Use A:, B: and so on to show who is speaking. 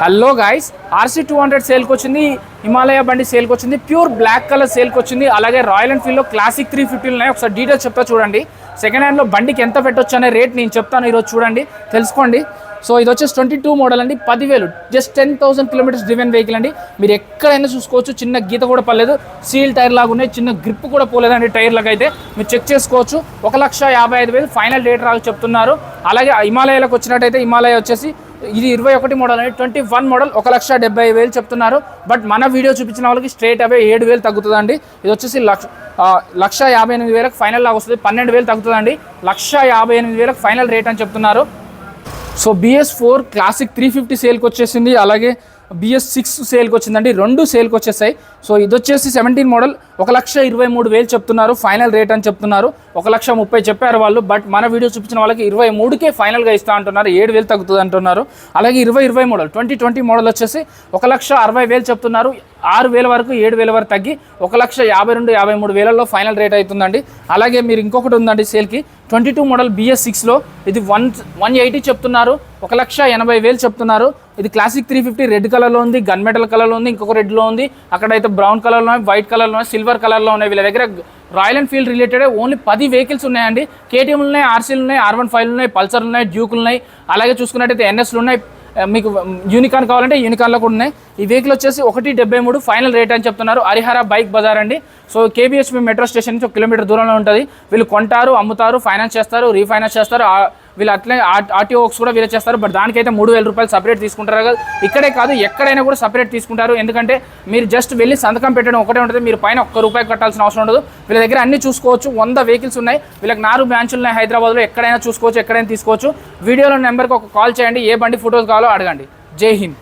A: Hello guys, RC200 సేల్కి వచ్చింది, హిమాలయ బండి సేల్కి వచ్చింది, ప్యూర్ బ్లాక్ కలర్ సేల్కి వచ్చింది. అలాగే రాయల్ ఎన్ఫీల్డ్లో క్లాసిక్ 350 ఉన్నాయి. ఒకసారి డీటెయిల్స్ చెప్తా చూడండి. సెకండ్ హ్యాండ్లో బండికి ఎంత పెట్టొచ్చు అనే రేట్ నేను చెప్తాను, ఈరోజు చూడండి తెలుసుకోండి. సో ఇది వచ్చేసి 22 మోడల్ అండి, 10,000, జస్ట్ 10,000 కిలోమీటర్స్ డ్రివెన్ వెహికల్ అండి. మీరు ఎక్కడైనా చూసుకోవచ్చు, చిన్న గీత కూడా పర్లేదు, సీల్ టైర్ లాగా ఉన్నాయి, చిన్న గ్రిప్ కూడా పోలేదండి టైర్లకు అయితే. మీరు చెక్ చేసుకోవచ్చు. 1,55,000 ఫైనల్ రేట్ రాదు చెప్తున్నారు. అలాగే హిమాలయాలకు వచ్చినట్టయితే హిమాలయ వచ్చేసి ఇది 21 మోడల్ అండి, 21 మోడల్ 1,70,000 చెప్తున్నారు. బట్ మన వీడియో చూపించిన వాళ్ళకి స్ట్రేట్ అవే 7,000 తగ్గుతుందండి. ఇది వచ్చేసి 1,58,000 ఫైనల్ లాగా వస్తుంది, 12,000 తగ్గుతుందండి. 1,58,000 ఫైనల్ రేట్ అని చెప్తున్నారు. సో BS4 క్లాసిక్ 350 సేల్కి వచ్చేసింది. అలాగే BS6 సేల్కి వచ్చిందండి, రెండు సేల్కి వచ్చేసాయి. సో ఇది వచ్చేసి 17 మోడల్ 1,23,000 చెప్తున్నారు ఫైనల్ రేట్ అని చెప్తున్నారు. 1,30,000 చెప్పారు వాళ్ళు, బట్ మన వీడియో చూపించిన వాళ్ళకి 23,000కే ఫైనల్గా ఇస్తా అంటున్నారు, 7,000 తగ్గుతుంది అంటున్నారు. అలాగే 2020 మోడల్ 2020 మోడల్ వచ్చేసి 1,60,000 చెప్తున్నారు. 6,000 వరకు 7,000 వరకు తగ్గి 1,52,000-53,000లో ఫైనల్ రేట్ అవుతుందండి. అలాగే మీరు ఇంకొకటి ఉందండి సేల్కి, 22 మోడల్ BS6లో ఇది 180 చెప్తున్నారు, 1,80,000 చెప్తున్నారు. ఇది క్లాసిక్ 350 రెడ్ కలర్లో ఉంది, గన్ మెటల్ కలర్లో ఉంది, ఇంకొక రెడ్లో ఉంది, అక్కడైతే బ్రౌన్ కలర్లో ఉన్నాయి, వైట్ కలర్లో ఉన్నాయి, సిల్వర్ కలర్లో ఉన్నాయి. వీళ్ళ దగ్గర royal Enfield related only 10 vehicles ఉన్నాయండి. KTMలు ఉన్నాయి, RCలు ఉన్నాయి, R15 ఉన్నాయి, పల్సర్లు ఉన్నాయి, డ్యూకులు ఉన్నాయి. అలాగే చూసుకున్నట్టయితే NSలు ఉన్నాయి. మీకు యూనికాన్ కావాలంటే యూనికాన్లో కూడా ఉన్నాయి. ఈ వెహికల్ వచ్చేసి 1,73 ఫైనల్ రేట్ అని చెప్తున్నారు. హరిహర బైక్ బజార్ అండి. సో KBHP మెట్రో స్టేషన్ నుంచి 1 కిలోమీటర్ దూరంలో ఉంటుంది. వీళ్ళు కొంటారు, అమ్ముతారు, ఫైనాన్స్ చేస్తారు, రీఫైనాన్స్ చేస్తారు. వీళ్ళు అట్లే RTO వర్క్స్ కూడా వీళ్ళు చేస్తారు. బట్ దానికైతే 3,000 రూపాయలు సపరేట్ తీసుకుంటారు కదా. ఇక్కడే కాదు, ఎక్కడైనా కూడా సపరేట్ తీసుకుంటారు. ఎందుకంటే మీరు జస్ట్ వెళ్ళి సంతకం పెట్టడం ఒకటే ఉంటుంది, మీరు పైన ₹1 కట్టాల్సిన అవసరం ఉండదు. వీళ్ళ దగ్గర అన్ని చూసుకోవచ్చు, 100 వెహికల్స్ ఉన్నాయి. వీళ్ళకి 4 బ్రాంచులు ఉన్నాయి హైదరాబాద్లో. ఎక్కడైనా చూసుకోవచ్చు, ఎక్కడైనా తీసుకోవచ్చు. వీడియోలో నెంబర్కి ఒక కాల్ చేయండి, ఏ బండి ఫోటోస్ కావాలో అడగండి. జై హింద్.